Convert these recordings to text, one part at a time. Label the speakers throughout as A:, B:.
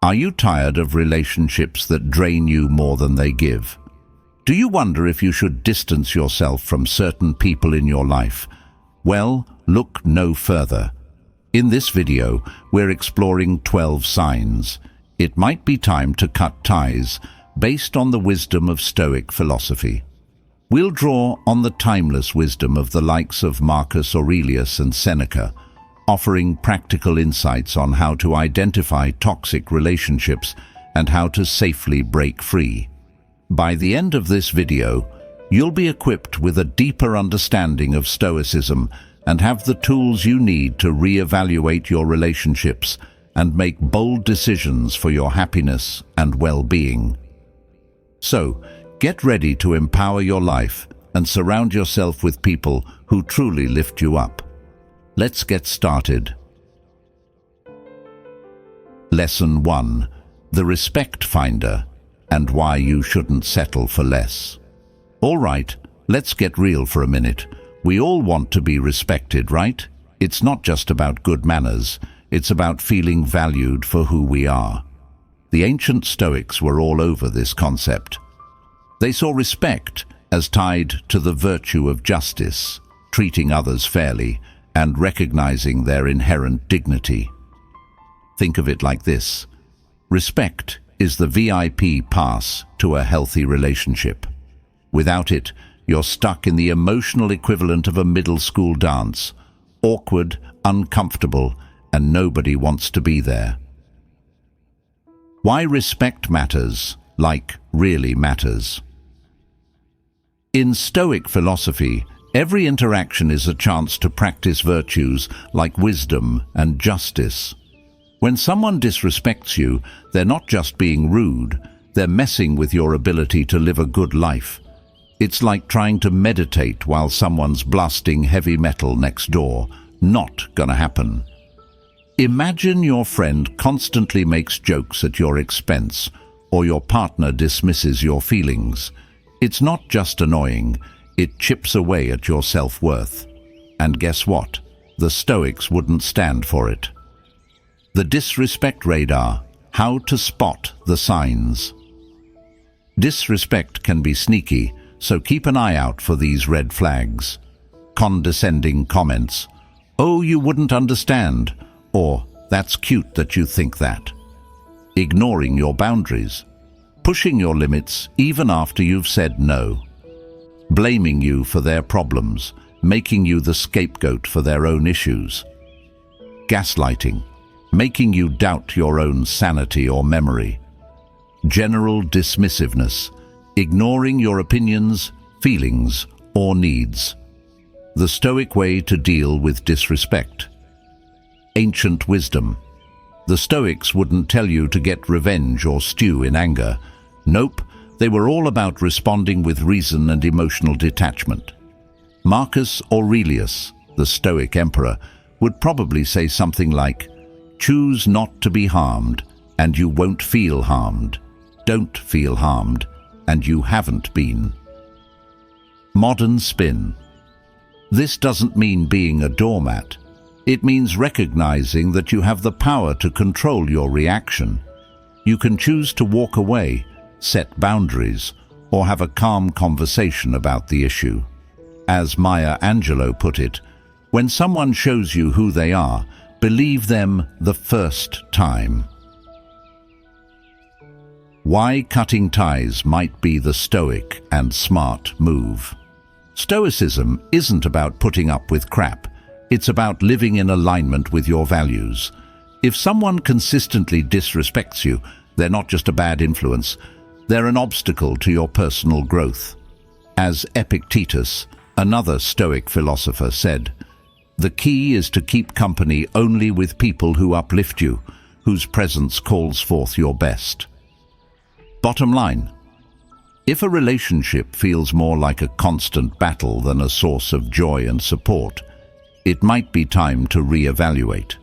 A: Are you tired of relationships that drain you more than they give? Do you wonder if you should distance yourself from certain people in your life? Well, look no further. In this video, we're exploring 12 signs. It might be time to cut ties based on the wisdom of Stoic philosophy. We'll draw on the timeless wisdom of the likes of Marcus Aurelius and Seneca, offering practical insights on how to identify toxic relationships and how to safely break free. By the end of this video, you'll be equipped with a deeper understanding of Stoicism and have the tools you need to reevaluate your relationships and make bold decisions for your happiness and well-being. So, get ready to empower your life and surround yourself with people who truly lift you up. Let's get started. Lesson 1. The Respect Finder, and why you shouldn't settle for less. All right, let's get real for a minute. We all want to be respected, right? It's not just about good manners, it's about feeling valued for who we are. The ancient Stoics were all over this concept. They saw respect as tied to the virtue of justice, treating others fairly, and recognizing their inherent dignity. Think of it like this. Respect is the VIP pass to a healthy relationship. Without it, you're stuck in the emotional equivalent of a middle school dance, awkward, uncomfortable, and nobody wants to be there. Why respect matters, like really matters. In Stoic philosophy, every interaction is a chance to practice virtues like wisdom and justice. When someone disrespects you, they're not just being rude, they're messing with your ability to live a good life. It's like trying to meditate while someone's blasting heavy metal next door. Not gonna happen. Imagine your friend constantly makes jokes at your expense, or your partner dismisses your feelings. It's not just annoying, it chips away at your self-worth. And guess what? The Stoics wouldn't stand for it. The disrespect radar. How to spot the signs. Disrespect can be sneaky, so keep an eye out for these red flags. Condescending comments. "Oh, you wouldn't understand," or "That's cute that you think that." Ignoring your boundaries. Pushing your limits even after you've said no. Blaming you for their problems, making you the scapegoat for their own issues. Gaslighting, making you doubt your own sanity or memory. General dismissiveness, ignoring your opinions, feelings, or needs. The Stoic way to deal with disrespect. Ancient wisdom. The Stoics wouldn't tell you to get revenge or stew in anger. Nope. They were all about responding with reason and emotional detachment. Marcus Aurelius, the Stoic emperor, would probably say something like, "Choose not to be harmed, and you won't feel harmed. Don't feel harmed, and you haven't been." Modern spin. This doesn't mean being a doormat. It means recognizing that you have the power to control your reaction. You can choose to walk away, set boundaries, or have a calm conversation about the issue. As Maya Angelou put it, when someone shows you who they are, believe them the first time. Why cutting ties might be the Stoic and smart move. Stoicism isn't about putting up with crap. It's about living in alignment with your values. If someone consistently disrespects you, they're not just a bad influence. They're an obstacle to your personal growth. As Epictetus, another Stoic philosopher, said, "The key is to keep company only with people who uplift you, whose presence calls forth your best." Bottom line, if a relationship feels more like a constant battle than a source of joy and support, it might be time to reevaluate.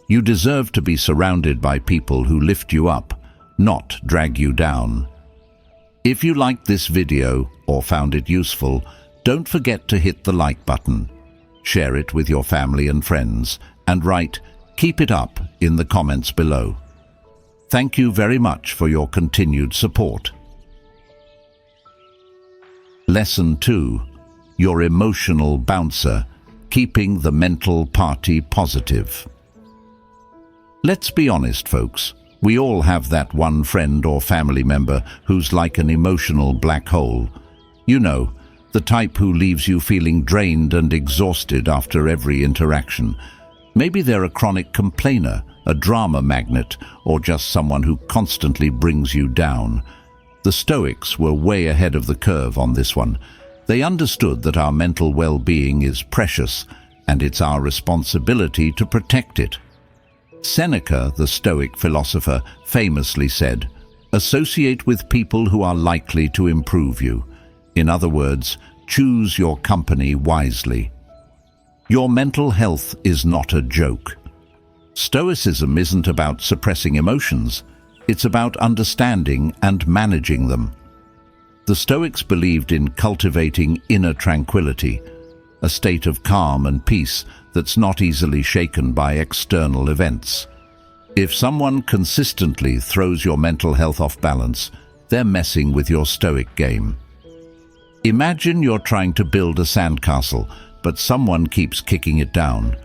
A: You deserve to be surrounded by people who lift you up, not drag you down. If you liked this video or found it useful, don't forget to hit the like button. Share it with your family and friends, and write "Keep it up" in the comments below. Thank you very much for your continued support. Lesson 2. Your emotional bouncer, keeping the mental party positive. Let's be honest, folks. We all have that one friend or family member who's like an emotional black hole. You know, the type who leaves you feeling drained and exhausted after every interaction. Maybe they're a chronic complainer, a drama magnet, or just someone who constantly brings you down. The Stoics were way ahead of the curve on this one. They understood that our mental well-being is precious, and it's our responsibility to protect it. Seneca, the Stoic philosopher, famously said, "Associate with people who are likely to improve you." In other words, choose your company wisely. Your mental health is not a joke. Stoicism isn't about suppressing emotions. It's about understanding and managing them. The Stoics believed in cultivating inner tranquility, a state of calm and peace that's not easily shaken by external events. If someone consistently throws your mental health off balance, they're messing with your Stoic game. Imagine you're trying to build a sandcastle, but someone keeps kicking it down.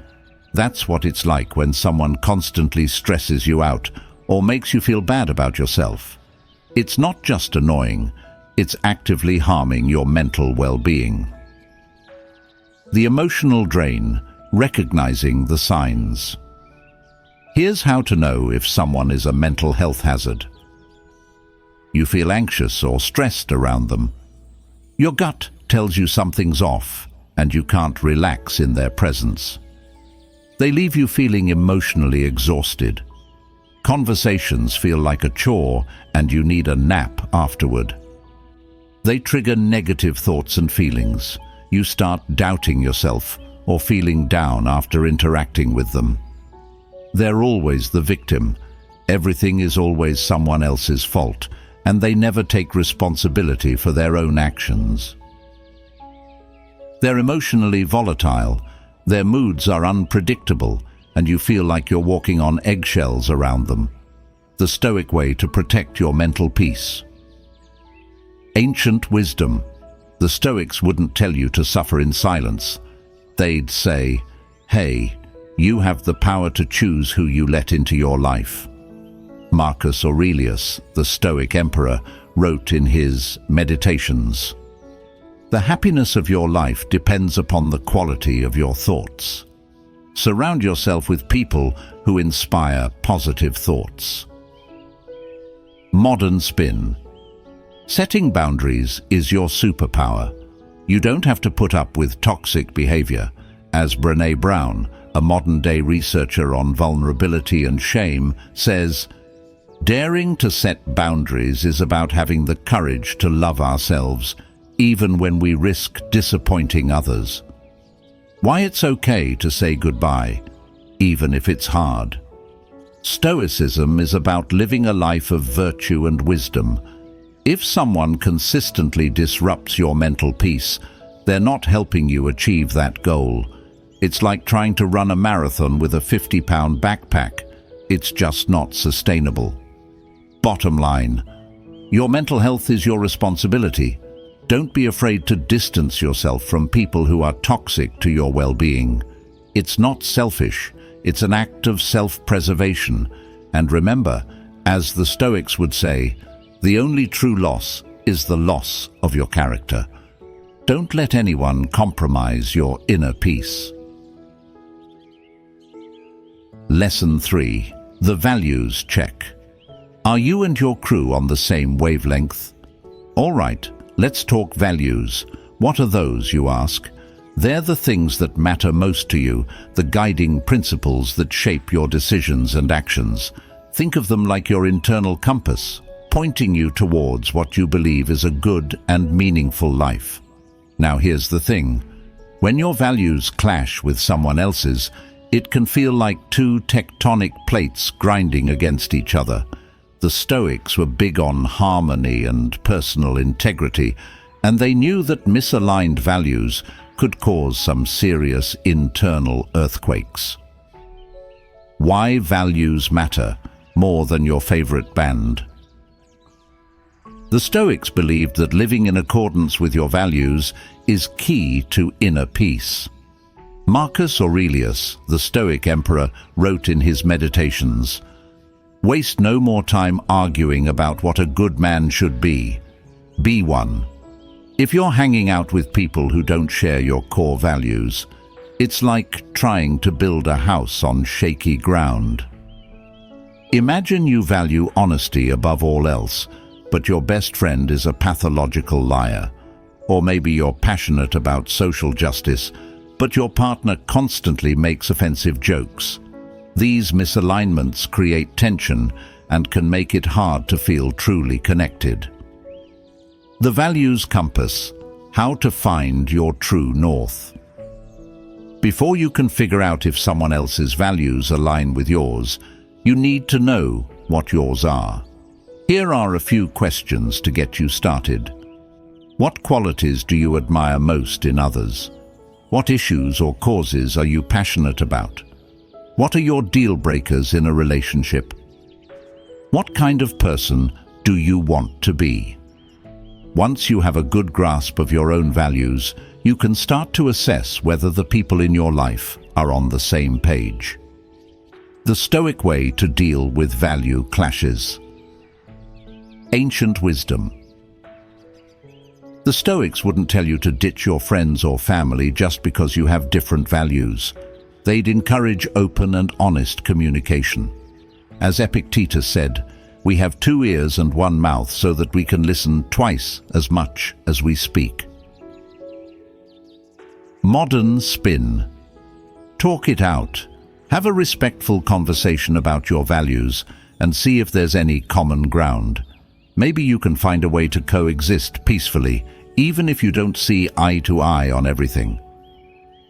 A: That's what it's like when someone constantly stresses you out or makes you feel bad about yourself. It's not just annoying, it's actively harming your mental well-being. The emotional drain, recognizing the signs. Here's how to know if someone is a mental health hazard. You feel anxious or stressed around them. Your gut tells you something's off, and you can't relax in their presence. They leave you feeling emotionally exhausted. Conversations feel like a chore, and you need a nap afterward. They trigger negative thoughts and feelings. You start doubting yourself or feeling down after interacting with them. They're always the victim. Everything is always someone else's fault, and they never take responsibility for their own actions. They're emotionally volatile. Their moods are unpredictable, and you feel like you're walking on eggshells around them. The Stoic way to protect your mental peace. Ancient wisdom. The Stoics wouldn't tell you to suffer in silence. They'd say, "Hey, you have the power to choose who you let into your life." Marcus Aurelius, the Stoic emperor, wrote in his Meditations, "The happiness of your life depends upon the quality of your thoughts. Surround yourself with people who inspire positive thoughts." Modern spin. Setting boundaries is your superpower. You don't have to put up with toxic behavior. As Brené Brown, a modern-day researcher on vulnerability and shame, says, "Daring to set boundaries is about having the courage to love ourselves, even when we risk disappointing others. Why it's okay to say goodbye, even if it's hard." Stoicism is about living a life of virtue and wisdom. If someone consistently disrupts your mental peace, they're not helping you achieve that goal. It's like trying to run a marathon with a 50-pound backpack. It's just not sustainable. Bottom line, your mental health is your responsibility. Don't be afraid to distance yourself from people who are toxic to your well-being. It's not selfish, it's an act of self-preservation. And remember, as the Stoics would say, the only true loss is the loss of your character. Don't let anyone compromise your inner peace. Lesson 3. The values check. Are you and your crew on the same wavelength? All right, let's talk values. What are those, you ask? They're the things that matter most to you, the guiding principles that shape your decisions and actions. Think of them like your internal compass, pointing you towards what you believe is a good and meaningful life. Now here's the thing. When your values clash with someone else's, it can feel like two tectonic plates grinding against each other. The Stoics were big on harmony and personal integrity, and they knew that misaligned values could cause some serious internal earthquakes. Why values matter. more than your favorite band. The Stoics believed that living in accordance with your values is key to inner peace. Marcus Aurelius, the Stoic emperor, wrote in his Meditations, "Waste no more time arguing about what a good man should be. Be one." If you're hanging out with people who don't share your core values, it's like trying to build a house on shaky ground. Imagine you value honesty above all else, but your best friend is a pathological liar. Or maybe you're passionate about social justice, but your partner constantly makes offensive jokes. These misalignments create tension and can make it hard to feel truly connected. The Values Compass: how to find your true north. Before you can figure out if someone else's values align with yours, you need to know what yours are. Here are a few questions to get you started. What qualities do you admire most in others? What issues or causes are you passionate about? What are your deal breakers in a relationship? What kind of person do you want to be? Once you have a good grasp of your own values, you can start to assess whether the people in your life are on the same page. The Stoic way to deal with value clashes. Ancient wisdom. The Stoics wouldn't tell you to ditch your friends or family just because you have different values. They'd encourage open and honest communication. As Epictetus said, "We have 2 ears and 1 mouth so that we can listen twice as much as we speak." Modern spin. Talk it out. Have a respectful conversation about your values and see if there's any common ground. Maybe you can find a way to coexist peacefully, even if you don't see eye to eye on everything.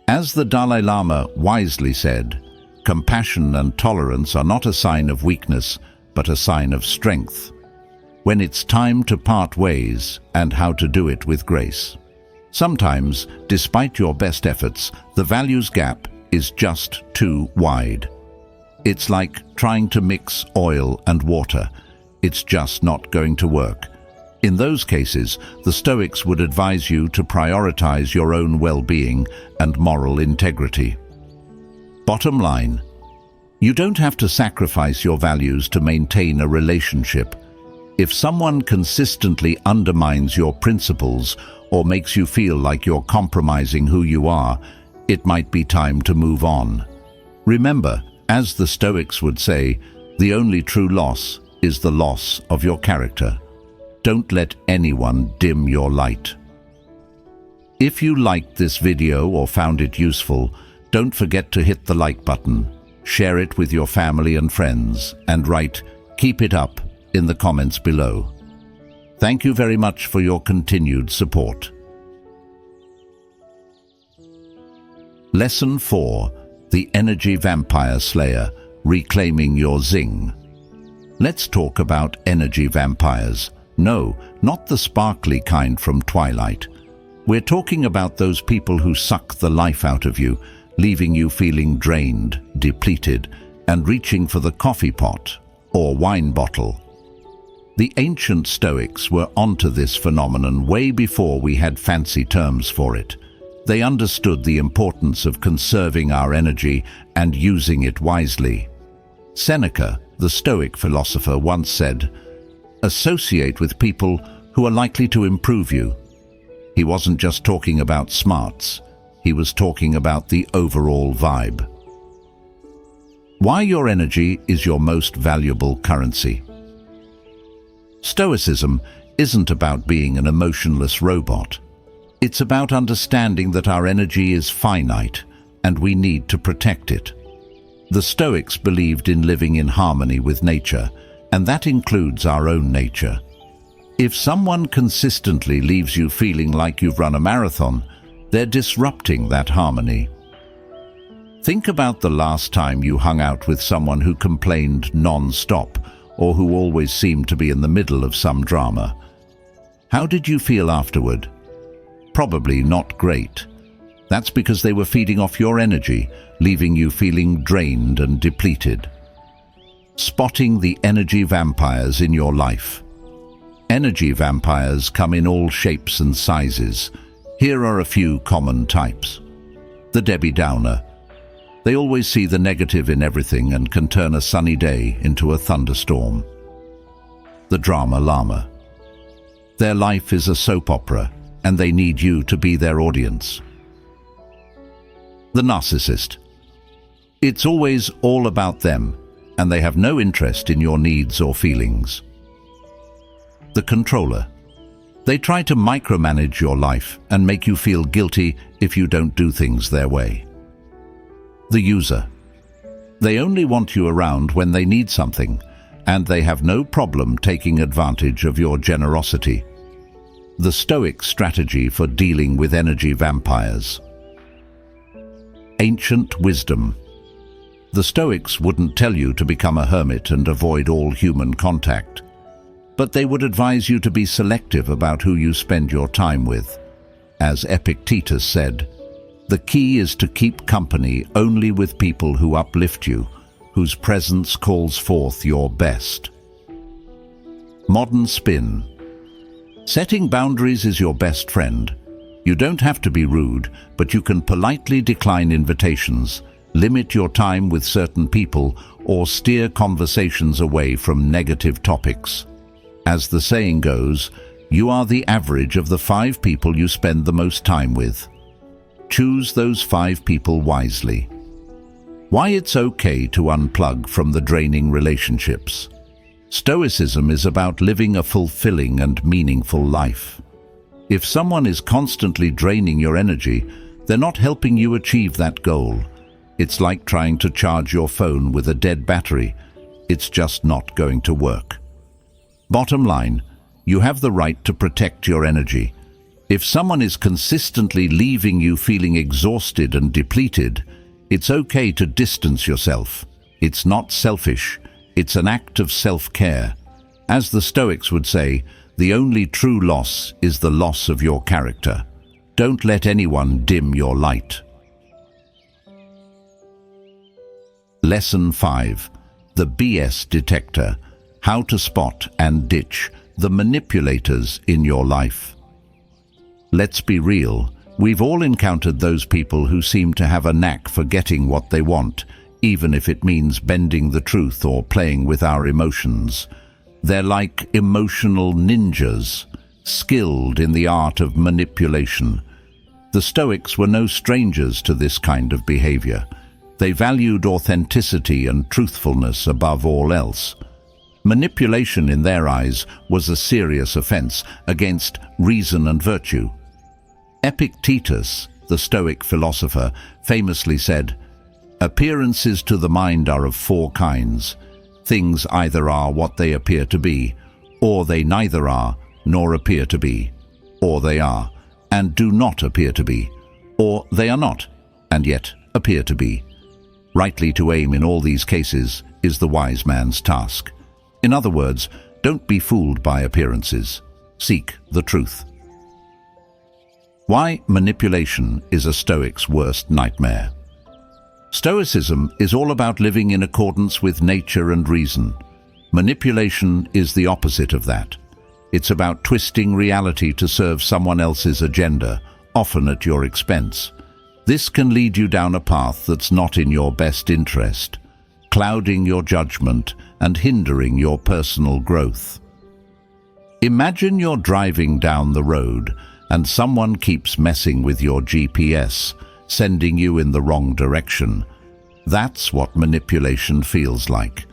A: As the Dalai Lama wisely said, compassion and tolerance are not a sign of weakness, but a sign of strength. When it's time to part ways, and how to do it with grace. Sometimes, despite your best efforts, the values gap is just too wide. It's like trying to mix oil and water. It's just not going to work. In those cases, the Stoics would advise you to prioritize your own well-being and moral integrity. Bottom line, you don't have to sacrifice your values to maintain a relationship. If someone consistently undermines your principles or makes you feel like you're compromising who you are, it might be time to move on. Remember, as the Stoics would say, the only true loss is the loss of your character. Don't let anyone dim your light. If you liked this video or found it useful, don't forget to hit the like button, share it with your family and friends, and write "Keep it up" in the comments below. Thank you very much for your continued support. Lesson 4: The Energy Vampire Slayer, Reclaiming Your Zing. Let's talk about energy vampires. No, not the sparkly kind from Twilight. We're talking about those people who suck the life out of you, leaving you feeling drained, depleted, and reaching for the coffee pot or wine bottle. The ancient Stoics were onto this phenomenon way before we had fancy terms for it. They understood the importance of conserving our energy and using it wisely. Seneca, the Stoic philosopher, once said, "Associate with people who are likely to improve you." He wasn't just talking about smarts, he was talking about the overall vibe. Why your energy is your most valuable currency. Stoicism isn't about being an emotionless robot. It's about understanding that our energy is finite and we need to protect it. The Stoics believed in living in harmony with nature, and that includes our own nature. If someone consistently leaves you feeling like you've run a marathon, they're disrupting that harmony. Think about the last time you hung out with someone who complained non-stop or who always seemed to be in the middle of some drama. How did you feel afterward? Probably not great. That's because they were feeding off your energy, leaving you feeling drained and depleted. Spotting the energy vampires in your life. Energy vampires come in all shapes and sizes. Here are a few common types. The Debbie Downer. They always see the negative in everything and can turn a sunny day into a thunderstorm. The Drama Llama. Their life is a soap opera, and they need you to be their audience. The Narcissist. It's always all about them, and they have no interest in your needs or feelings. The Controller. They try to micromanage your life and make you feel guilty if you don't do things their way. The User. They only want you around when they need something, and they have no problem taking advantage of your generosity. The Stoic strategy for dealing with energy vampires. Ancient wisdom. The Stoics wouldn't tell you to become a hermit and avoid all human contact, but they would advise you to be selective about who you spend your time with. As Epictetus said, the key is to keep company only with people who uplift you, whose presence calls forth your best. Modern spin. Setting boundaries is your best friend. You don't have to be rude, but you can politely decline invitations, limit your time with certain people, or steer conversations away from negative topics. As the saying goes, you are the average of the 5 people you spend the most time with. Choose those 5 people wisely. Why it's okay to unplug from the draining relationships. Stoicism is about living a fulfilling and meaningful life. If someone is constantly draining your energy, they're not helping you achieve that goal. It's like trying to charge your phone with a dead battery. It's just not going to work. Bottom line, you have the right to protect your energy. If someone is consistently leaving you feeling exhausted and depleted, it's okay to distance yourself. It's not selfish. It's an act of self-care. As the Stoics would say, the only true loss is the loss of your character. Don't let anyone dim your light. Lesson 5. The BS Detector. How to spot and ditch the manipulators in your life. Let's be real. We've all encountered those people who seem to have a knack for getting what they want, even if it means bending the truth or playing with our emotions. They're like emotional ninjas, skilled in the art of manipulation. The Stoics were no strangers to this kind of behavior. They valued authenticity and truthfulness above all else. Manipulation in their eyes was a serious offense against reason and virtue. Epictetus, the Stoic philosopher, famously said, "Appearances to the mind are of 4 kinds. Things either are what they appear to be, or they neither are, nor appear to be, or they are, and do not appear to be, or they are not, and yet appear to be. Rightly to aim in all these cases is the wise man's task." In other words, don't be fooled by appearances. Seek the truth. Why manipulation is a Stoic's worst nightmare. Stoicism is all about living in accordance with nature and reason. Manipulation is the opposite of that. It's about twisting reality to serve someone else's agenda, often at your expense. This can lead you down a path that's not in your best interest, clouding your judgment and hindering your personal growth. Imagine you're driving down the road and someone keeps messing with your GPS, sending you in the wrong direction. That's what manipulation feels like.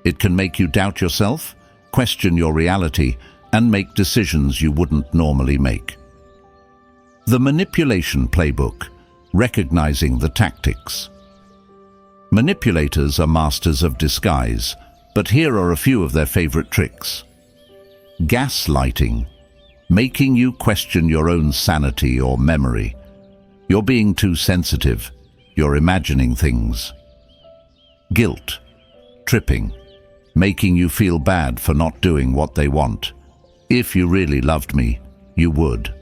A: It can make you doubt yourself, question your reality, and make decisions you wouldn't normally make. The Manipulation Playbook. Recognizing the tactics. Manipulators are masters of disguise, but here are a few of their favorite tricks. Gaslighting. Making you question your own sanity or memory. You're being too sensitive. You're imagining things. Guilt. Tripping. Making you feel bad for not doing what they want. If you really loved me, you would.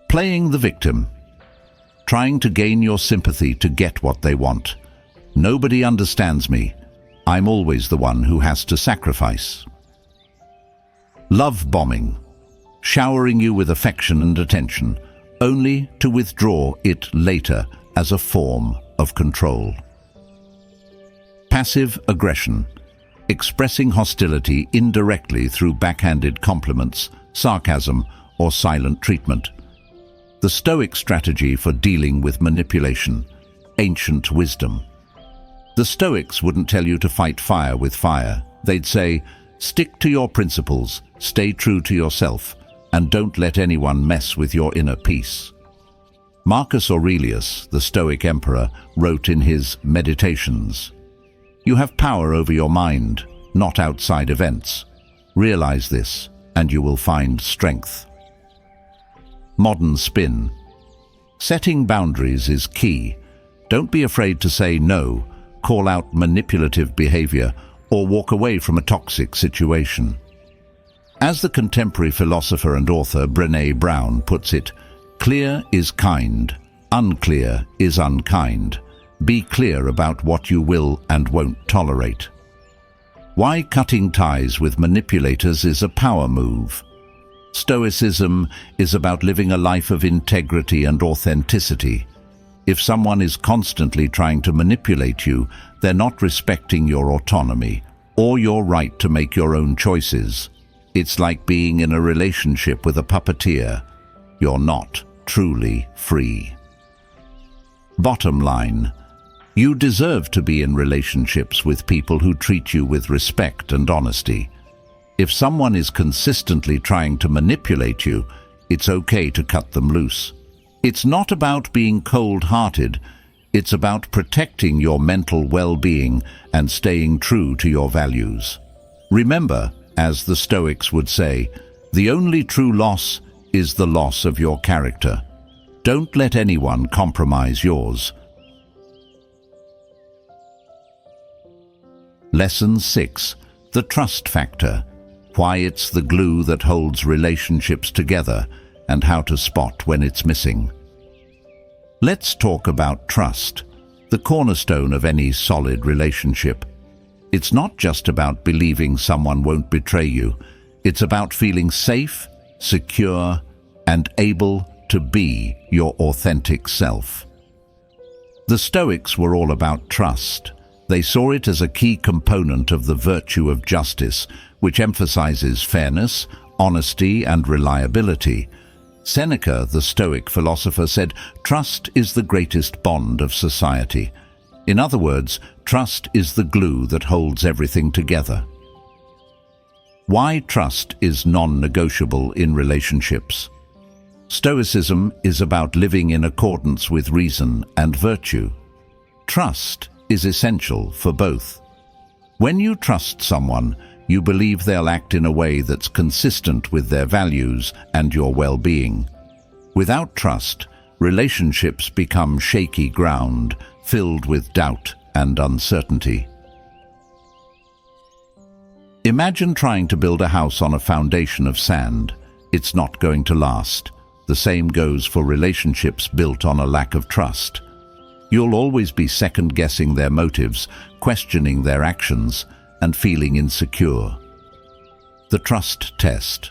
A: Playing the victim. Trying to gain your sympathy to get what they want. Nobody understands me. I'm always the one who has to sacrifice. Love bombing. Showering you with affection and attention, only to withdraw it later as a form of control. Passive aggression. Expressing hostility indirectly through backhanded compliments, sarcasm, or silent treatment. The Stoic strategy for dealing with manipulation. Ancient wisdom. The Stoics wouldn't tell you to fight fire with fire. They'd say, stick to your principles, stay true to yourself, and don't let anyone mess with your inner peace. Marcus Aurelius, the Stoic emperor, wrote in his Meditations, "You have power over your mind, not outside events. Realize this, and you will find strength." Modern spin. Setting boundaries is key. Don't be afraid to say no, call out manipulative behavior, or walk away from a toxic situation. As the contemporary philosopher and author Brené Brown puts it, clear is kind, unclear is unkind. Be clear about what you will and won't tolerate. Why cutting ties with manipulators is a power move. Stoicism is about living a life of integrity and authenticity. If someone is constantly trying to manipulate you, they're not respecting your autonomy or your right to make your own choices. It's like being in a relationship with a puppeteer. You're not truly free. Bottom line, you deserve to be in relationships with people who treat you with respect and honesty. If someone is consistently trying to manipulate you, it's okay to cut them loose. It's not about being cold-hearted. It's about protecting your mental well-being and staying true to your values. Remember, as the Stoics would say, the only true loss is the loss of your character. Don't let anyone compromise yours. Lesson 6. The trust factor. Why it's the glue that holds relationships together and how to spot when it's missing. Let's talk about trust, the cornerstone of any solid relationship. It's not just about believing someone won't betray you. It's about feeling safe, secure, and able to be your authentic self. The Stoics were all about trust. They saw it as a key component of the virtue of justice, which emphasizes fairness, honesty, and reliability. Seneca, the Stoic philosopher, said, "Trust is the greatest bond of society." In other words, trust is the glue that holds everything together. Why trust is non-negotiable in relationships. Stoicism is about living in accordance with reason and virtue. Trust is essential for both. When you trust someone, you believe they'll act in a way that's consistent with their values and your well-being. Without trust, relationships become shaky ground, filled with doubt and uncertainty. Imagine trying to build a house on a foundation of sand. It's not going to last. The same goes for relationships built on a lack of trust. You'll always be second-guessing their motives, questioning their actions, and feeling insecure. The trust test.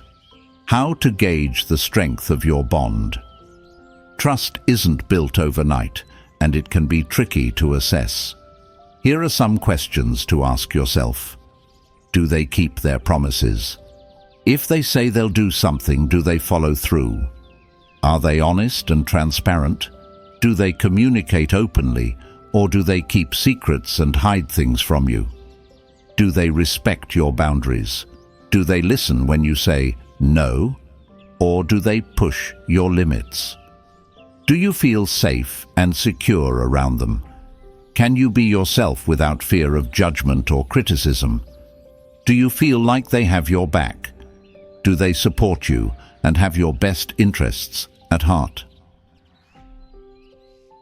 A: How to gauge the strength of your bond. Trust isn't built overnight, and it can be tricky to assess. Here are some questions to ask yourself. Do they keep their promises? If they say they'll do something, do they follow through? Are they honest and transparent? Do they communicate openly, or do they keep secrets and hide things from you? Do they respect your boundaries? Do they listen when you say no, or do they push your limits? Do you feel safe and secure around them? Can you be yourself without fear of judgment or criticism? Do you feel like they have your back? Do they support you and have your best interests at heart?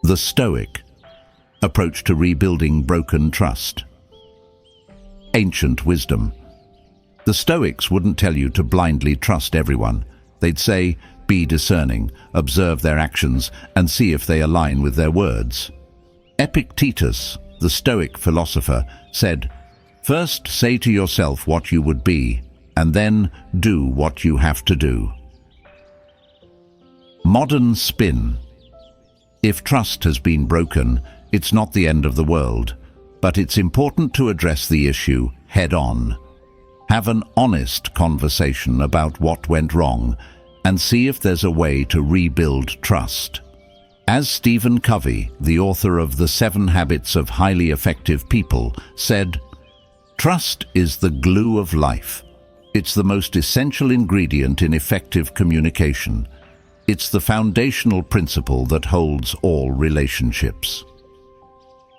A: The Stoic approach to rebuilding broken trust. Ancient wisdom. The Stoics wouldn't tell you to blindly trust everyone. They'd say, be discerning, observe their actions, and see if they align with their words. Epictetus, the Stoic philosopher, said, "First say to yourself what you would be, and then do what you have to do." Modern spin. If trust has been broken, it's not the end of the world, but it's important to address the issue head-on. Have an honest conversation about what went wrong and see if there's a way to rebuild trust. As Stephen Covey, the author of The 7 Habits of Highly Effective People, said, "Trust is the glue of life. It's the most essential ingredient in effective communication. It's the foundational principle that holds all relationships."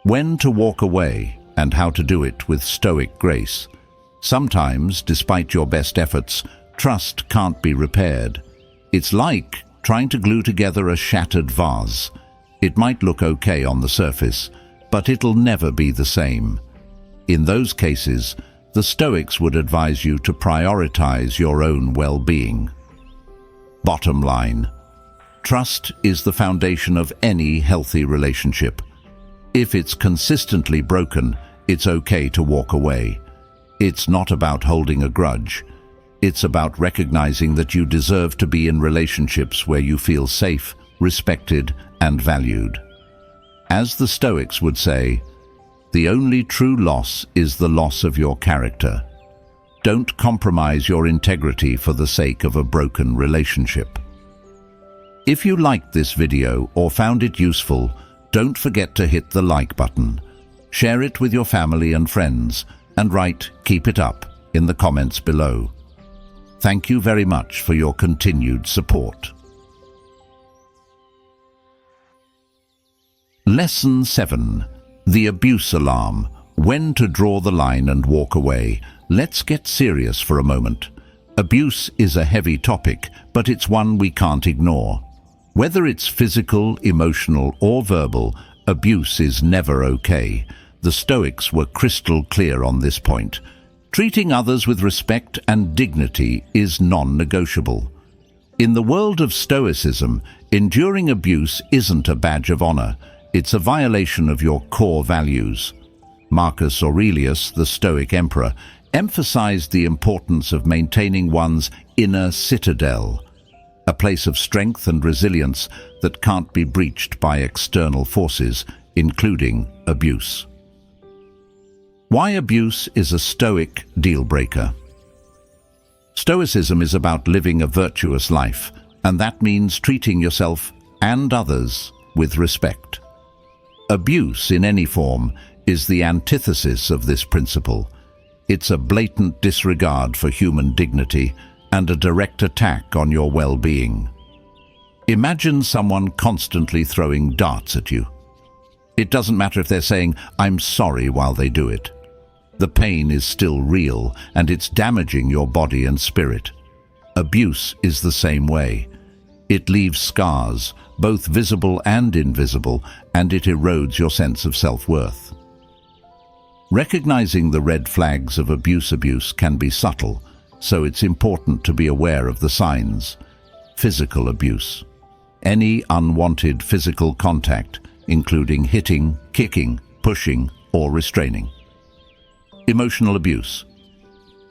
A: When to walk away and how to do it with Stoic grace. Sometimes, despite your best efforts, trust can't be repaired. It's like trying to glue together a shattered vase. It might look okay on the surface, but it'll never be the same. In those cases, the Stoics would advise you to prioritize your own well-being. Bottom line, trust is the foundation of any healthy relationship. If it's consistently broken, it's okay to walk away. It's not about holding a grudge. It's about recognizing that you deserve to be in relationships where you feel safe, respected, and valued. As the Stoics would say, the only true loss is the loss of your character. Don't compromise your integrity for the sake of a broken relationship. If you liked this video or found it useful, don't forget to hit the like button. Share it with your family and friends, and write "Keep it up" in the comments below. Thank you very much for your continued support. Lesson 7. The Abuse Alarm. When to draw the line and walk away. Let's get serious for a moment. Abuse is a heavy topic, but it's one we can't ignore. Whether it's physical, emotional, or verbal, abuse is never okay. The Stoics were crystal clear on this point. Treating others with respect and dignity is non-negotiable. In the world of Stoicism, enduring abuse isn't a badge of honor. It's a violation of your core values. Marcus Aurelius, the Stoic emperor, emphasized the importance of maintaining one's inner citadel, a place of strength and resilience that can't be breached by external forces, including abuse. Why abuse is a Stoic deal-breaker. Stoicism is about living a virtuous life, and that means treating yourself and others with respect. Abuse in any form is the antithesis of this principle. It's a blatant disregard for human dignity and a direct attack on your well-being. Imagine someone constantly throwing darts at you. It doesn't matter if they're saying, "I'm sorry," while they do it. The pain is still real, and it's damaging your body and spirit. Abuse is the same way. It leaves scars, both visible and invisible, and it erodes your sense of self-worth. Recognizing the red flags of abuse can be subtle, so it's important to be aware of the signs. Physical abuse. Any unwanted physical contact, including hitting, kicking, pushing, or restraining. Emotional abuse.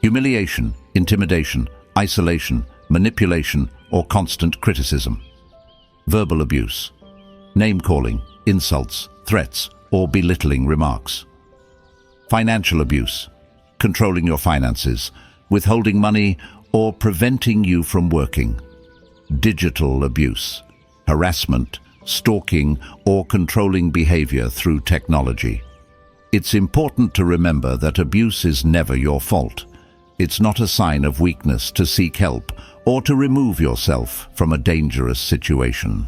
A: Humiliation, intimidation, isolation, manipulation, or constant criticism. Verbal abuse. Name-calling, insults, threats, or belittling remarks. Financial abuse. Controlling your finances, withholding money, or preventing you from working. Digital abuse. Harassment, stalking, or controlling behavior through technology. It's important to remember that abuse is never your fault. It's not a sign of weakness to seek help or to remove yourself from a dangerous situation.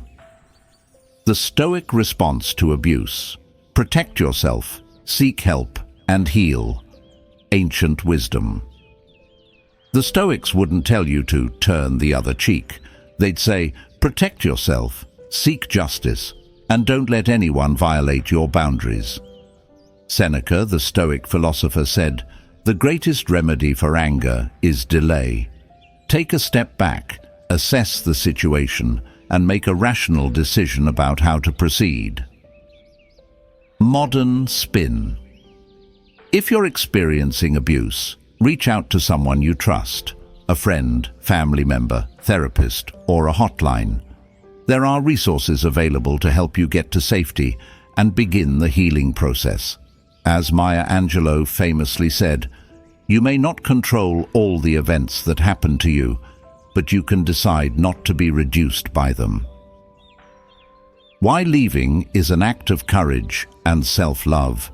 A: The Stoic response to abuse. Protect yourself, seek help, and heal. Ancient wisdom. The Stoics wouldn't tell you to turn the other cheek. They'd say, protect yourself, seek justice, and don't let anyone violate your boundaries. Seneca, the Stoic philosopher, said, "The greatest remedy for anger is delay. Take a step back, assess the situation, and make a rational decision about how to proceed." Modern spin. If you're experiencing abuse, reach out to someone you trust, a friend, family member, therapist, or a hotline. There are resources available to help you get to safety and begin the healing process. As Maya Angelou famously said, "You may not control all the events that happen to you, but you can decide not to be reduced by them." Why leaving is an act of courage and self-love.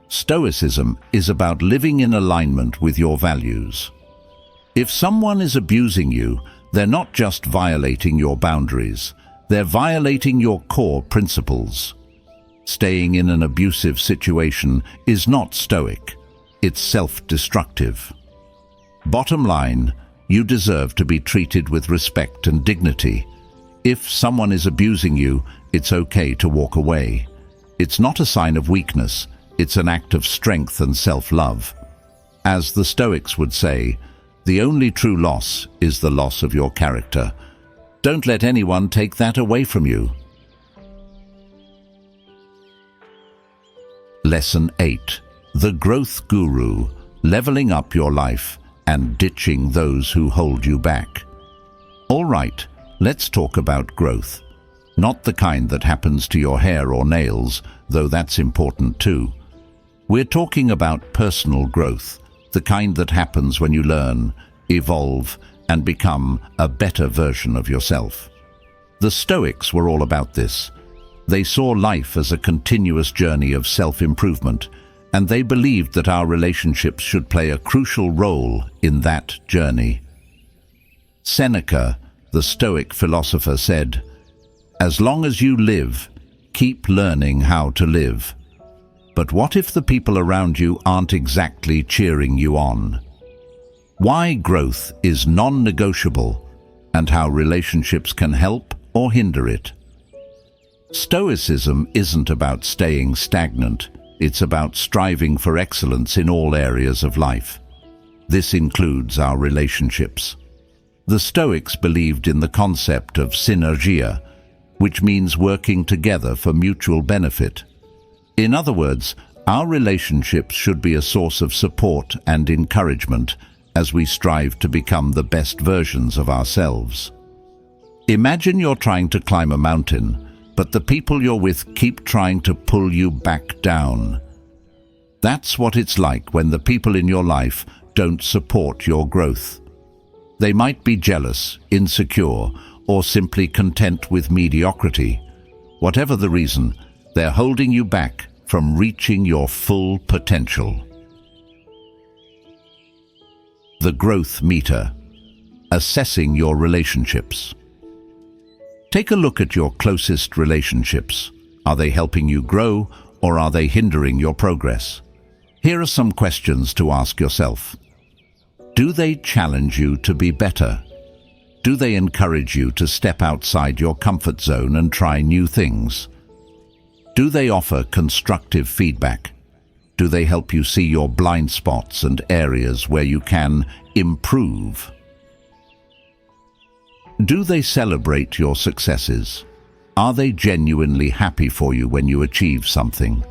A: Stoicism is about living in alignment with your values. If someone is abusing you, they're not just violating your boundaries, they're violating your core principles. Staying in an abusive situation is not stoic, it's self-destructive. Bottom line, you deserve to be treated with respect and dignity. If someone is abusing you, it's okay to walk away. It's not a sign of weakness, it's an act of strength and self-love. As the Stoics would say, the only true loss is the loss of your character. Don't let anyone take that away from you. Lesson 8. The Growth Guru, leveling up your life and ditching those who hold you back. All right, let's talk about growth. Not the kind that happens to your hair or nails, though that's important too. We're talking about personal growth, the kind that happens when you learn, evolve, and become a better version of yourself. The Stoics were all about this. They saw life as a continuous journey of self-improvement, and they believed that our relationships should play a crucial role in that journey. Seneca, the Stoic philosopher, said, "As long as you live, keep learning how to live." But what if the people around you aren't exactly cheering you on? Why growth is non-negotiable, and how relationships can help or hinder it. Stoicism isn't about staying stagnant, it's about striving for excellence in all areas of life. This includes our relationships. The Stoics believed in the concept of synergia, which means working together for mutual benefit. In other words, our relationships should be a source of support and encouragement as we strive to become the best versions of ourselves. Imagine you're trying to climb a mountain, but the people you're with keep trying to pull you back down. That's what it's like when the people in your life don't support your growth. They might be jealous, insecure, or simply content with mediocrity. Whatever the reason, they're holding you back from reaching your full potential. The Growth Meter. Assessing your relationships. Take a look at your closest relationships. Are they helping you grow, or are they hindering your progress? Here are some questions to ask yourself. Do they challenge you to be better? Do they encourage you to step outside your comfort zone and try new things? Do they offer constructive feedback? Do they help you see your blind spots and areas where you can improve? Do they celebrate your successes? Are they genuinely happy for you when you achieve something?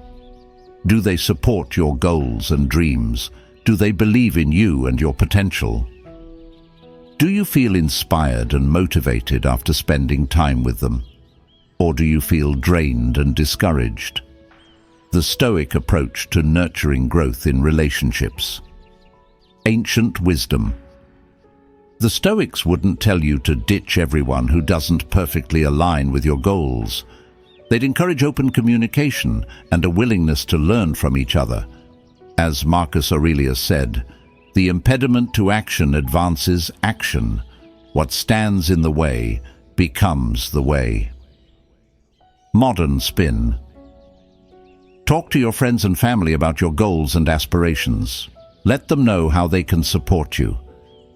A: Do they support your goals and dreams? Do they believe in you and your potential? Do you feel inspired and motivated after spending time with them? Or do you feel drained and discouraged? The Stoic approach to nurturing growth in relationships. Ancient wisdom. The Stoics wouldn't tell you to ditch everyone who doesn't perfectly align with your goals. They'd encourage open communication and a willingness to learn from each other. As Marcus Aurelius said, "The impediment to action advances action. What stands in the way becomes the way." Modern spin. Talk to your friends and family about your goals and aspirations. Let them know how they can support you.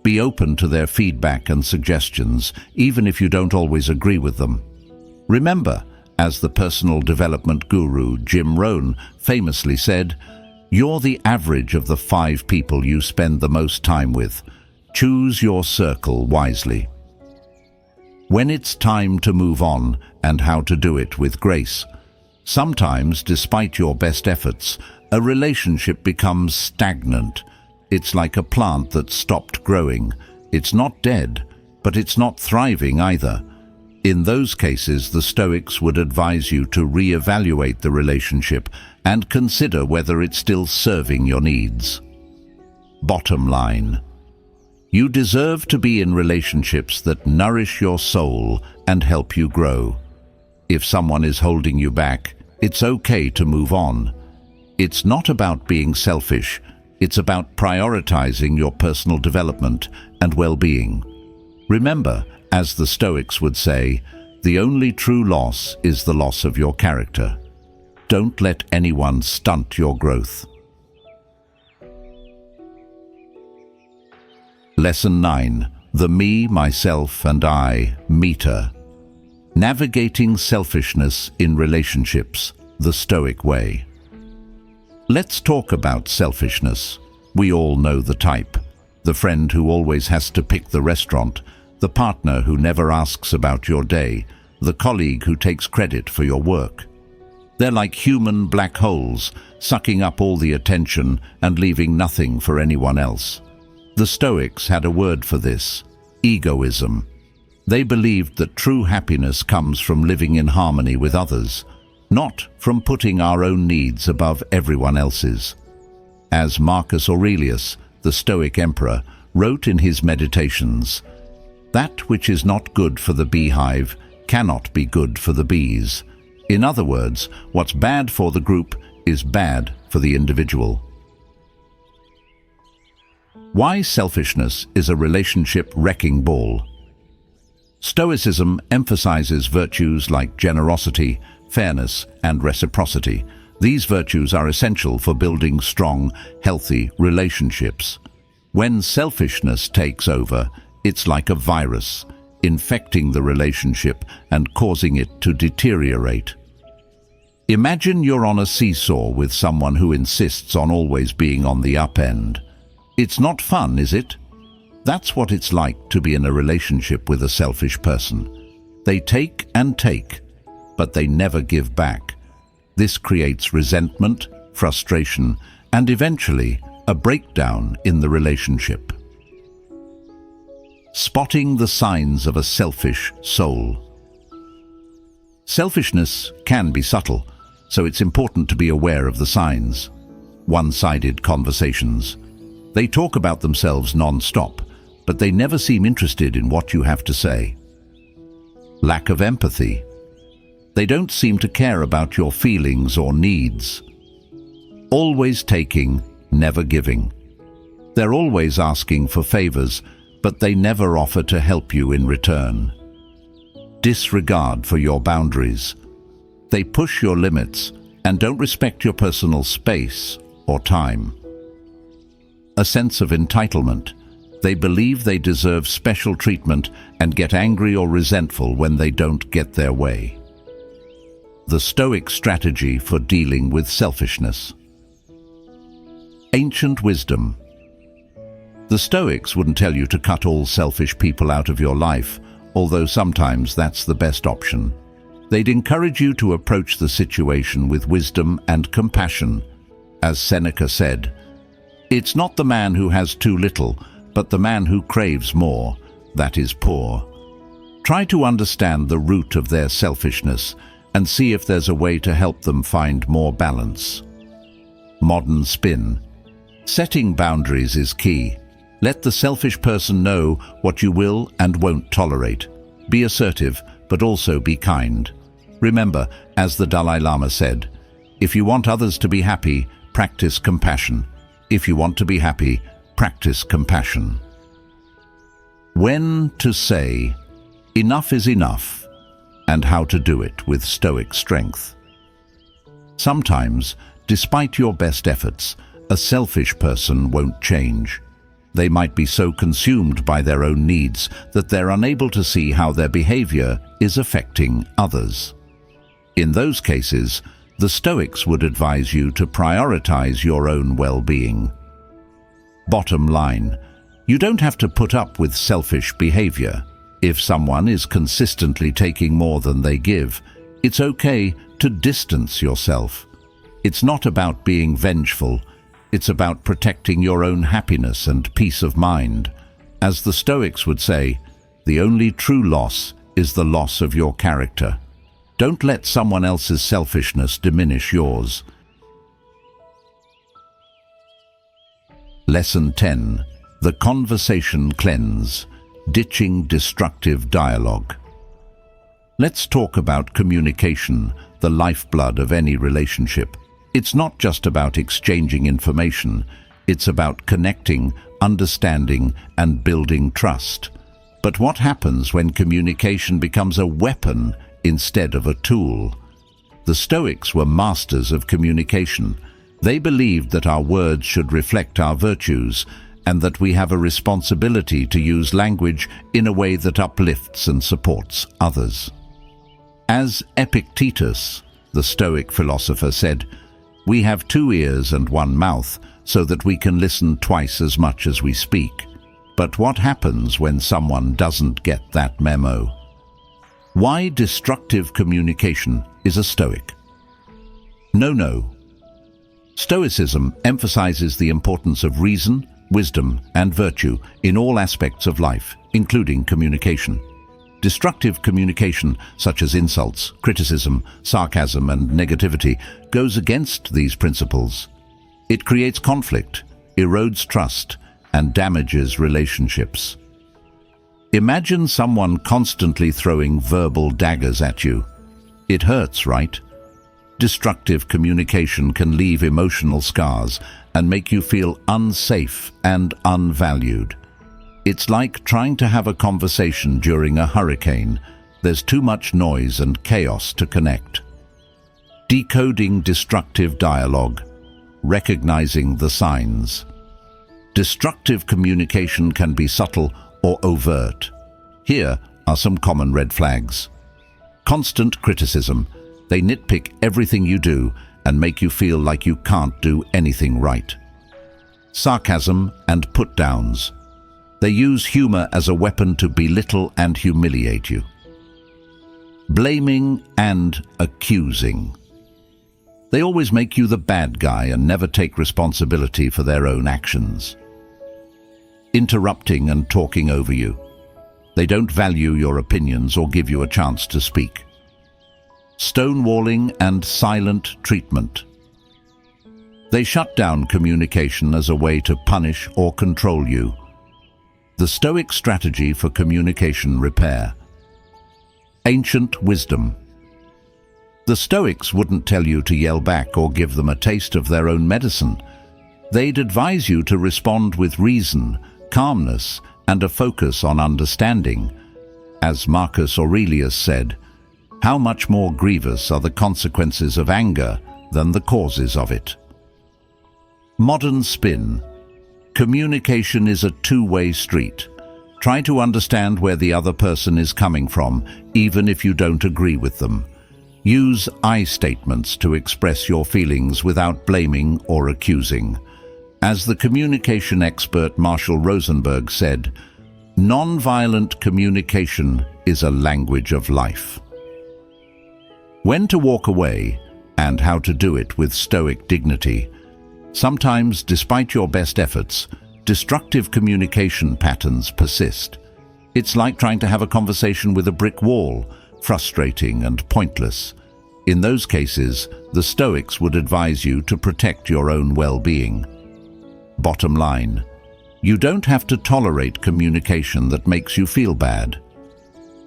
A: Be open to their feedback and suggestions, even if you don't always agree with them. Remember, as the personal development guru Jim Rohn famously said, "You're the average of the 5 people you spend the most time with. Choose your circle wisely." When it's time to move on, and how to do it with grace, Sometimes, despite your best efforts, a relationship becomes stagnant. It's like a plant that stopped growing. It's not dead, but it's not thriving either. In those cases, the Stoics would advise you to reevaluate the relationship and consider whether it's still serving your needs. Bottom line. You deserve to be in relationships that nourish your soul and help you grow. If someone is holding you back, it's okay to move on. It's not about being selfish. It's about prioritizing your personal development and well-being. Remember, as the Stoics would say, the only true loss is the loss of your character. Don't let anyone stunt your growth. Lesson 9. The Me, Myself, and I meter. Navigating selfishness in relationships, the Stoic way. Let's talk about selfishness. We all know the type. The friend who always has to pick the restaurant, the partner who never asks about your day, the colleague who takes credit for your work. They're like human black holes, sucking up all the attention and leaving nothing for anyone else. The Stoics had a word for this: egoism. They believed that true happiness comes from living in harmony with others, not from putting our own needs above everyone else's. As Marcus Aurelius, the Stoic emperor, wrote in his Meditations, "That which is not good for the beehive cannot be good for the bees." In other words, what's bad for the group is bad for the individual. Why selfishness is a relationship wrecking ball. Stoicism emphasizes virtues like generosity, fairness, and reciprocity. These virtues are essential for building strong, healthy relationships. When selfishness takes over, it's like a virus, infecting the relationship and causing it to deteriorate. Imagine you're on a seesaw with someone who insists on always being on the up end. It's not fun, is it? That's what it's like to be in a relationship with a selfish person. They take and take, but they never give back. This creates resentment, frustration, and eventually a breakdown in the relationship. Spotting the signs of a selfish soul. Selfishness can be subtle, so it's important to be aware of the signs. One-sided conversations. They talk about themselves non-stop, but they never seem interested in what you have to say. Lack of empathy. They don't seem to care about your feelings or needs. Always taking, never giving. They're always asking for favors, but they never offer to help you in return. Disregard for your boundaries. They push your limits and don't respect your personal space or time. A sense of entitlement. They believe they deserve special treatment and get angry or resentful when they don't get their way. The Stoic strategy for dealing with selfishness. Ancient wisdom. The Stoics wouldn't tell you to cut all selfish people out of your life, although sometimes that's the best option. They'd encourage you to approach the situation with wisdom and compassion. As Seneca said, "It's not the man who has too little, but the man who craves more, that is poor." Try to understand the root of their selfishness and see if there's a way to help them find more balance. Modern spin. Setting boundaries is key. Let the selfish person know what you will and won't tolerate. Be assertive, but also be kind. Remember, as the Dalai Lama said, if you want others to be happy, practice compassion. If you want to be happy, practice compassion. When to say, enough is enough, and how to do it with Stoic strength. Sometimes, despite your best efforts, a selfish person won't change. They might be so consumed by their own needs that they're unable to see how their behavior is affecting others. In those cases, the Stoics would advise you to prioritize your own well-being. Bottom line, you don't have to put up with selfish behavior. If someone is consistently taking more than they give, it's okay to distance yourself. It's not about being vengeful, it's about protecting your own happiness and peace of mind. As the Stoics would say, the only true loss is the loss of your character. Don't let someone else's selfishness diminish yours. Lesson 10. The Conversation Cleanse. Ditching destructive dialogue. Let's talk about communication, the lifeblood of any relationship. It's not just about exchanging information, it's about connecting, understanding, and building trust. But what happens when communication becomes a weapon instead of a tool? The Stoics were masters of communication. They believed that our words should reflect our virtues, and that we have a responsibility to use language in a way that uplifts and supports others. As Epictetus, the Stoic philosopher, said, "We have 2 ears and 1 mouth, so that we can listen twice as much as we speak." But what happens when someone doesn't get that memo? Why destructive communication is a Stoic? No. Stoicism emphasizes the importance of reason, wisdom, and virtue in all aspects of life, including communication. Destructive communication, such as insults, criticism, sarcasm, and negativity, goes against these principles. It creates conflict, erodes trust, and damages relationships. Imagine someone constantly throwing verbal daggers at you. It hurts, right? Destructive communication can leave emotional scars and make you feel unsafe and unvalued. It's like trying to have a conversation during a hurricane. There's too much noise and chaos to connect. Decoding destructive dialogue. Recognizing the signs. Destructive communication can be subtle or overt. Here are some common red flags. Constant criticism. They nitpick everything you do and make you feel like you can't do anything right. Sarcasm and put-downs. They use humor as a weapon to belittle and humiliate you. Blaming and accusing. They always make you the bad guy and never take responsibility for their own actions. Interrupting and talking over you. They don't value your opinions or give you a chance to speak. Stonewalling and silent treatment. They shut down communication as a way to punish or control you. The Stoic strategy for communication repair. Ancient wisdom. The Stoics wouldn't tell you to yell back or give them a taste of their own medicine. They'd advise you to respond with reason, calmness, and a focus on understanding. As Marcus Aurelius said, "How much more grievous are the consequences of anger than the causes of it?" Modern spin. Communication is a two-way street. Try to understand where the other person is coming from, even if you don't agree with them. Use I statements to express your feelings without blaming or accusing. As the communication expert Marshall Rosenberg said, "Non-violent communication is a language of life." When to walk away and how to do it with Stoic dignity. Sometimes, despite your best efforts, destructive communication patterns persist. It's like trying to have a conversation with a brick wall, frustrating and pointless. In those cases, the Stoics would advise you to protect your own well-being. Bottom line, you don't have to tolerate communication that makes you feel bad.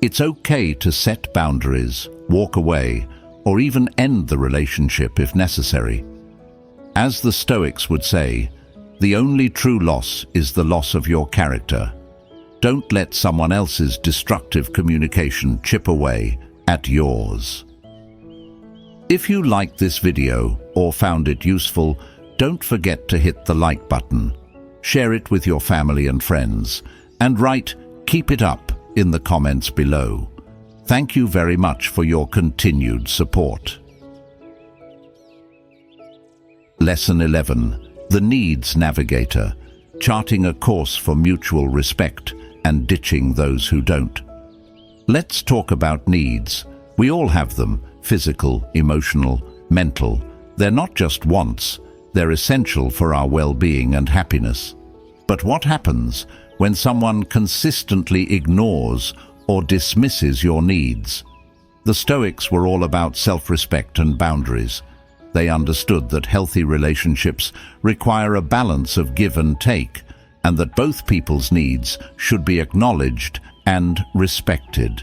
A: It's okay to set boundaries, walk away, or even end the relationship if necessary. As the Stoics would say, the only true loss is the loss of your character. Don't let someone else's destructive communication chip away at yours. If you liked this video or found it useful, don't forget to hit the like button, share it with your family and friends, and write "Keep it up" in the comments below. Thank you very much for your continued support. Lesson 11. The Needs Navigator. Charting a course for mutual respect and ditching those who don't. Let's talk about needs. We all have them: physical, emotional, mental. They're not just wants, they're essential for our well-being and happiness. But what happens when someone consistently ignores or dismisses your needs? The Stoics were all about self-respect and boundaries. They understood that healthy relationships require a balance of give and take, and that both people's needs should be acknowledged and respected.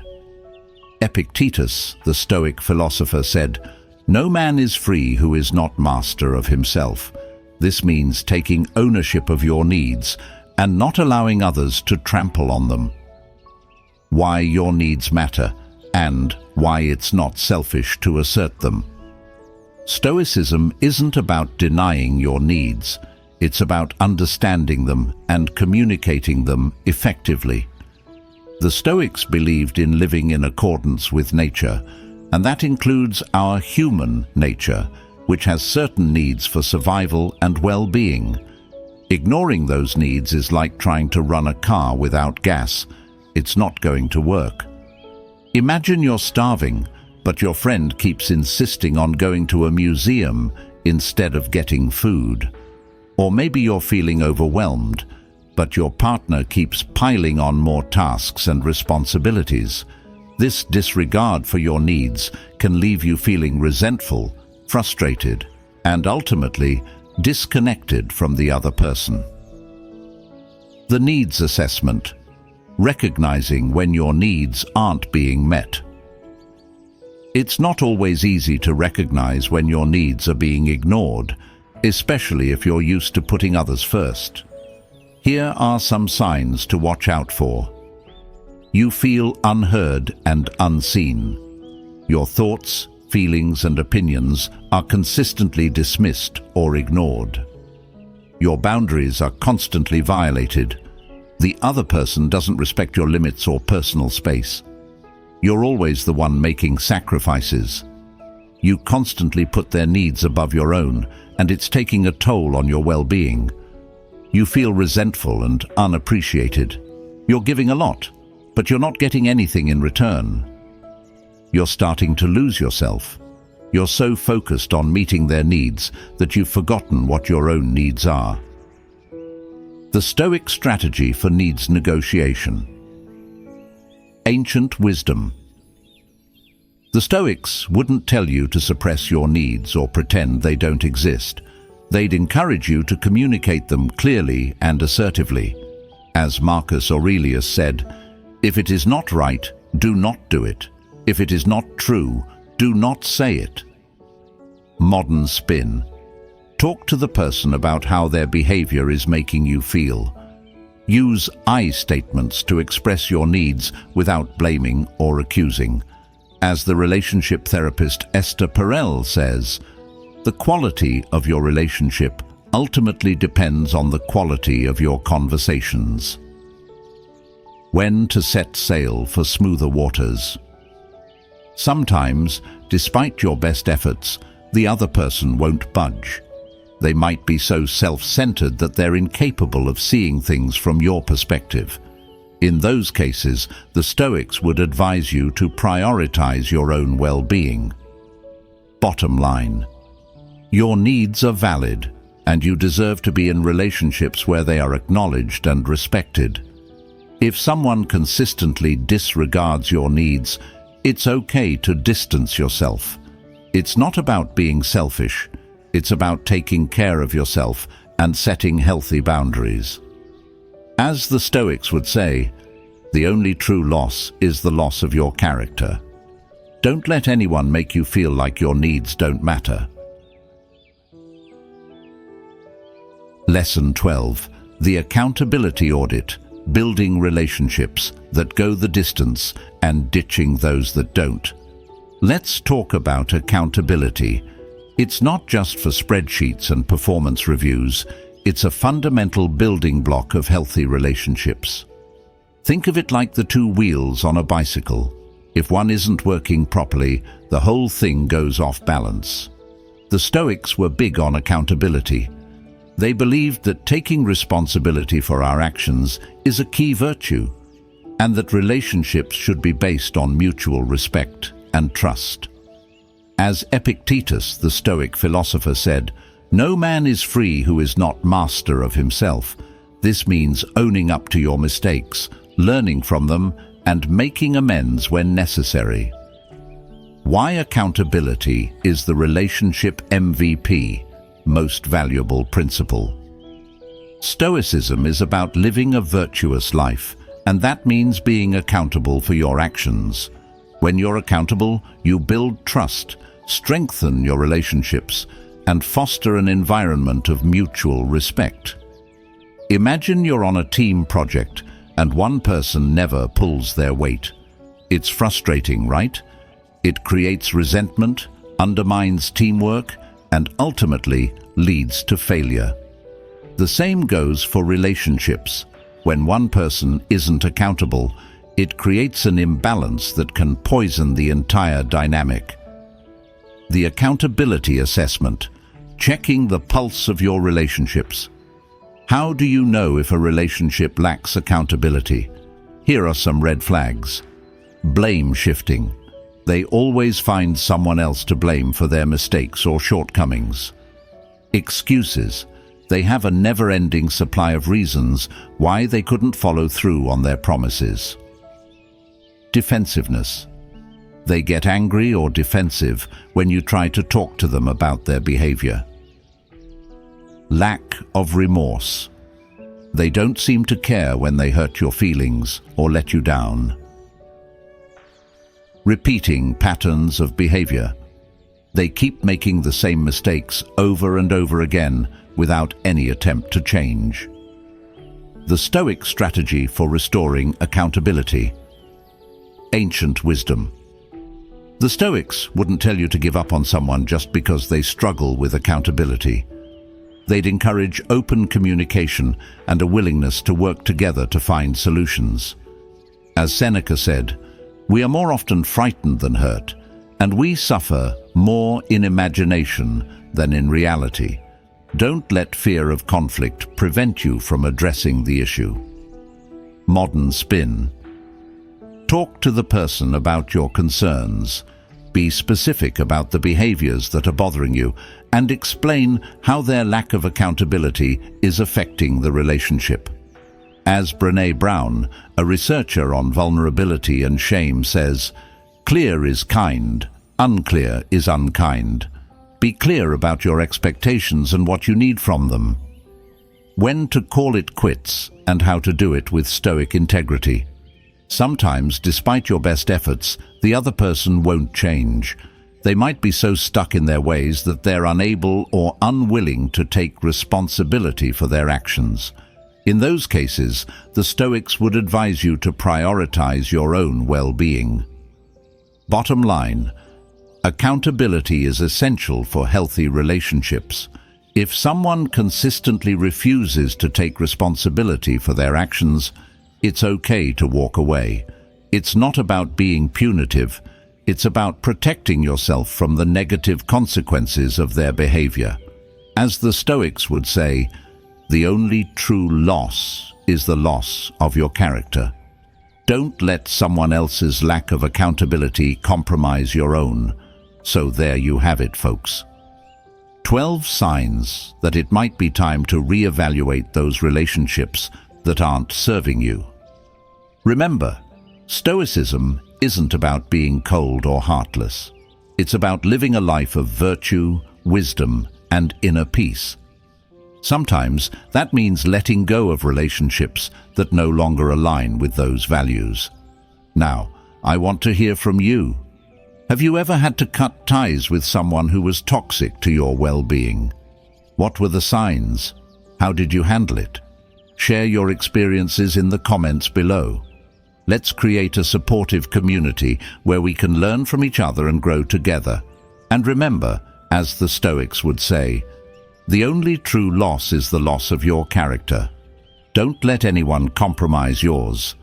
A: Epictetus, the Stoic philosopher, said, "No man is free who is not master of himself." This means taking ownership of your needs and not allowing others to trample on them. Why your needs matter, and why it's not selfish to assert them. Stoicism isn't about denying your needs. It's about understanding them and communicating them effectively. The Stoics believed in living in accordance with nature, and that includes our human nature, which has certain needs for survival and well-being. Ignoring those needs is like trying to run a car without gas. It's not going to work. Imagine you're starving, but your friend keeps insisting on going to a museum instead of getting food. Or maybe you're feeling overwhelmed, but your partner keeps piling on more tasks and responsibilities. This disregard for your needs can leave you feeling resentful, frustrated, and ultimately disconnected from the other person. The needs assessment. Recognizing when your needs aren't being met. It's not always easy to recognize when your needs are being ignored, especially if you're used to putting others first. Here are some signs to watch out for. You feel unheard and unseen. Your thoughts, feelings, and opinions are consistently dismissed or ignored. Your boundaries are constantly violated. The other person doesn't respect your limits or personal space. You're always the one making sacrifices. You constantly put their needs above your own, and it's taking a toll on your well-being. You feel resentful and unappreciated. You're giving a lot, but you're not getting anything in return. You're starting to lose yourself. You're so focused on meeting their needs that you've forgotten what your own needs are. The Stoic strategy for needs negotiation. Ancient wisdom. The Stoics wouldn't tell you to suppress your needs or pretend they don't exist. They'd encourage you to communicate them clearly and assertively. As Marcus Aurelius said, "If it is not right, do not do it. If it is not true, do not say it." Modern spin. Talk to the person about how their behavior is making you feel. Use I statements to express your needs without blaming or accusing. As the relationship therapist Esther Perel says, the quality of your relationship ultimately depends on the quality of your conversations. When to set sail for smoother waters. Sometimes, despite your best efforts, the other person won't budge. They might be so self-centered that they're incapable of seeing things from your perspective. In those cases, the Stoics would advise you to prioritize your own well-being. Bottom line. Your needs are valid, and you deserve to be in relationships where they are acknowledged and respected. If someone consistently disregards your needs, it's okay to distance yourself. It's not about being selfish. It's about taking care of yourself and setting healthy boundaries. As the Stoics would say, the only true loss is the loss of your character. Don't let anyone make you feel like your needs don't matter. Lesson 12. The accountability audit. Building relationships that go the distance and ditching those that don't. Let's talk about accountability. It's not just for spreadsheets and performance reviews. It's a fundamental building block of healthy relationships. Think of it like the two wheels on a bicycle. If one isn't working properly, the whole thing goes off balance. The Stoics were big on accountability. They believed that taking responsibility for our actions is a key virtue, and that relationships should be based on mutual respect and trust. As Epictetus, the Stoic philosopher, said, "No man is free who is not master of himself." This means owning up to your mistakes, learning from them, and making amends when necessary. Why accountability is the relationship MVP, most valuable principle. Stoicism is about living a virtuous life, and that means being accountable for your actions. When you're accountable, you build trust, strengthen your relationships, and foster an environment of mutual respect. Imagine you're on a team project and one person never pulls their weight. It's frustrating, right? It creates resentment, undermines teamwork, and ultimately leads to failure. The same goes for relationships. When one person isn't accountable, it creates an imbalance that can poison the entire dynamic. The accountability assessment, checking the pulse of your relationships. How do you know if a relationship lacks accountability? Here are some red flags. Blame shifting. They always find someone else to blame for their mistakes or shortcomings. Excuses. They have a never-ending supply of reasons why they couldn't follow through on their promises. Defensiveness. They get angry or defensive when you try to talk to them about their behavior. Lack of remorse. They don't seem to care when they hurt your feelings or let you down. Repeating patterns of behavior. They keep making the same mistakes over and over again without any attempt to change. The Stoic strategy for restoring accountability. Ancient wisdom. The Stoics wouldn't tell you to give up on someone just because they struggle with accountability. They'd encourage open communication and a willingness to work together to find solutions. As Seneca said, "We are more often frightened than hurt, and we suffer more in imagination than in reality." Don't let fear of conflict prevent you from addressing the issue. Modern spin. Talk to the person about your concerns. Be specific about the behaviors that are bothering you and explain how their lack of accountability is affecting the relationship. As Brené Brown, a researcher on vulnerability and shame, says, "Clear is kind, unclear is unkind." Be clear about your expectations and what you need from them. When to call it quits and how to do it with Stoic integrity. Sometimes, despite your best efforts, the other person won't change. They might be so stuck in their ways that they're unable or unwilling to take responsibility for their actions. In those cases, the Stoics would advise you to prioritize your own well-being. Bottom line, accountability is essential for healthy relationships. If someone consistently refuses to take responsibility for their actions, it's okay to walk away. It's not about being punitive. It's about protecting yourself from the negative consequences of their behavior. As the Stoics would say, the only true loss is the loss of your character. Don't let someone else's lack of accountability compromise your own. So there you have it, folks. 12 signs that it might be time to reevaluate those relationships that aren't serving you. Remember, Stoicism isn't about being cold or heartless. It's about living a life of virtue, wisdom, and inner peace. Sometimes that means letting go of relationships that no longer align with those values. Now, I want to hear from you. Have you ever had to cut ties with someone who was toxic to your well-being? What were the signs? How did you handle it? Share your experiences in the comments below. Let's create a supportive community where we can learn from each other and grow together. And remember, as the Stoics would say, the only true loss is the loss of your character. Don't let anyone compromise yours.